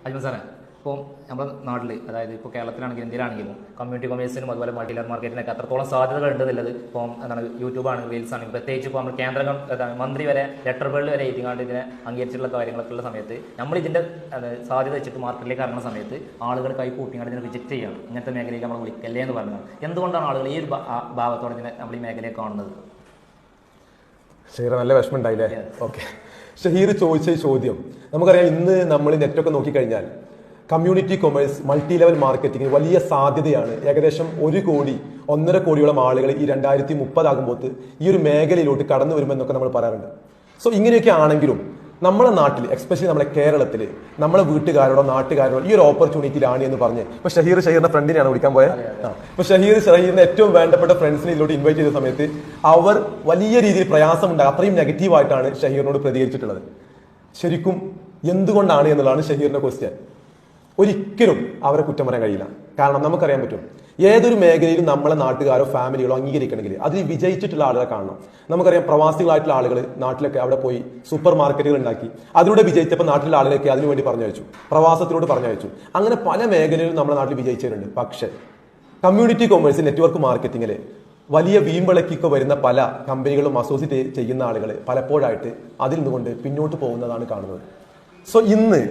അജ്മൽ സാറേ, ഇപ്പോൾ നമ്മുടെ നാട്ടിൽ, അതായത് ഇപ്പോൾ കേരളത്തിലാണെങ്കിലും ഇന്ത്യയിലാണെങ്കിലും കമ്മ്യൂണിറ്റി കൊമേഴ്സിനും അതുപോലെ മൾട്ടി ലെവൽ മാർക്കറ്റിനൊക്കെ അത്രത്തോളം സാധ്യതകൾ ഉണ്ടെന്നുള്ളത് ഇപ്പോൾ എന്താണ് യൂട്യൂബാണെങ്കിൽ റീൽസ് ആണെങ്കിൽ പ്രത്യേകിച്ച് ഇപ്പോൾ നമ്മൾ കേന്ദ്ര മന്ത്രി വരെ ലെറ്ററുകളിൽ വരെ എഴുതിക്കാണ്ട് ഇതിനെ അംഗീകരിച്ചിട്ടുള്ള കാര്യങ്ങളൊക്കെ ഉള്ള സമയത്ത് നമ്മൾ ഇതിൻ്റെ സാധ്യത വെച്ചിട്ട് മാർക്കറ്റിലേക്ക് ഇറങ്ങുന്ന സമയത്ത് ആളുകൾ കൈ കൂട്ടിയാണ് ഇതിനെ വിജിറ്റ് ചെയ്യണം. ഇങ്ങനത്തെ മേഖലയിലേക്ക് നമ്മൾ വിളിക്കല്ലേ എന്ന് പറഞ്ഞത് എന്തുകൊണ്ടാണ് ആളുകൾ ഈ ഒരു ഭാഗത്തോടെ ഇതിനെ നമ്മൾ ഈ മേഖലയെ കാണുന്നത്? ഷഹീർ, നല്ല വിഷമം ഉണ്ടായില്ലേ? ഓക്കെ, ഷഹീർ ചോദിച്ച ചോദ്യം നമുക്കറിയാം. ഇന്ന് നമ്മൾ നെറ്റൊക്കെ നോക്കിക്കഴിഞ്ഞാൽ community commerce, multi level marketing വലിയ സാധ്യതയാണ്. ഏകദേശം 1 കോടി 1.5 കോടിയോളം ആളുകൾ ഈ 2030 ആകുമ്പോൾ ഈ ഒരു മേഖലയിലോട്ട് കടന്നു വരുമെന്നൊക്കെ നമ്മൾ പറയാറുണ്ട്. സോ ഇങ്ങനെയൊക്കെ ആണെങ്കിലും നമ്മുടെ നാട്ടിൽ, എക്സ്പെഷ്യലി നമ്മുടെ കേരളത്തിൽ, നമ്മളെ വീട്ടുകാരോടോ നാട്ടുകാരോടോ ഈ ഒരു ഓപ്പർച്യൂണിറ്റിയിലാണ് എന്ന് പറഞ്ഞ് ഇപ്പൊ ഷഹീറിന്റെ ഫ്രണ്ടിനെയാണ് വിളിക്കാൻ പോയത്. ഇപ്പൊ ഷഹീറിന്റെ ഏറ്റവും വേണ്ടപ്പെട്ട ഫ്രണ്ട്സിനെ ഇതിലോട്ട് ഇൻവൈറ്റ് ചെയ്ത സമയത്ത് അവർ വലിയ രീതിയിൽ പ്രയാസമുണ്ടാകും, അത്രയും നെഗറ്റീവായിട്ടാണ് ഷഹീറിനോട് പ്രതികരിച്ചിട്ടുള്ളത്. ശരിക്കും എന്തുകൊണ്ടാണ് എന്നുള്ളതാണ് ഷഹീറിന്റെ ക്വസ്റ്റ്യൻ. ഒരിക്കലും അവരെ കുറ്റം പറയാൻ കഴിയില്ല. കാരണം നമുക്കറിയാൻ പറ്റും, ഏതൊരു മേഖലയിലും നമ്മളെ നാട്ടുകാരോ ഫാമിലികളോ അംഗീകരിക്കണമെങ്കിൽ അതിൽ വിജയിച്ചിട്ടുള്ള ആളുകളെ കാണണം. നമുക്കറിയാം, പ്രവാസികളായിട്ടുള്ള ആളുകൾ നാട്ടിലൊക്കെ അവിടെ പോയി സൂപ്പർ മാർക്കറ്റുകൾ ഉണ്ടാക്കി അതിലൂടെ വിജയിച്ചപ്പോൾ നാട്ടിലെ ആളുകളൊക്കെ അതിനുവേണ്ടി പറഞ്ഞയച്ചു, പ്രവാസത്തിലൂടെ പറഞ്ഞയച്ചു. അങ്ങനെ പല മേഖലയിലും നമ്മുടെ നാട്ടിൽ വിജയിച്ചവരുണ്ട്. പക്ഷേ കമ്മ്യൂണിറ്റി കൊമേഴ്സ്, നെറ്റ്വർക്ക് മാർക്കറ്റിങ്ങിൽ വലിയ വീമ്പിളക്കിക്ക് വരുന്ന പല കമ്പനികളും അസോസിയേറ്റ് ചെയ്യുന്ന ആളുകൾ പലപ്പോഴായിട്ട് അതിൽ നിന്നുകൊണ്ട് പിന്നോട്ട് പോകുന്നതാണ് കാണുന്നത്. സോ ഇന്ന്